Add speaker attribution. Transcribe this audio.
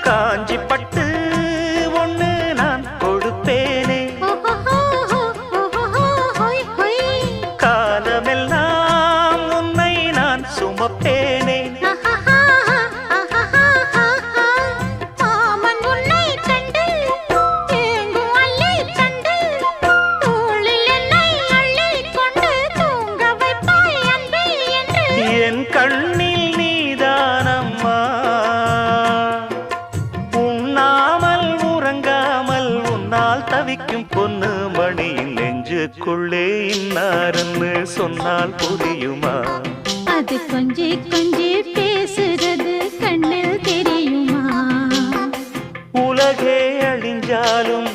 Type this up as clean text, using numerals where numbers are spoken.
Speaker 1: காஞ்சி பட்டு ஒண்ணு நான் கொடுப்பேனே, காலமெல்லாம் உன்னை நான் சுமப்பேனே. என் கண்ணில் நீதானம்மா, உண்ணாமல் உறங்காமல் உன்னால் தவிக்கும் பொண்ணு மணியின் நெஞ்சுக்குள்ளே இன்னாருன்னு சொன்னால் புரியுமா?
Speaker 2: அது கொஞ்சி கொஞ்சி பேசுறது கண்ணில் தெரியுமா?
Speaker 1: உலகே அழிஞ்சாலும்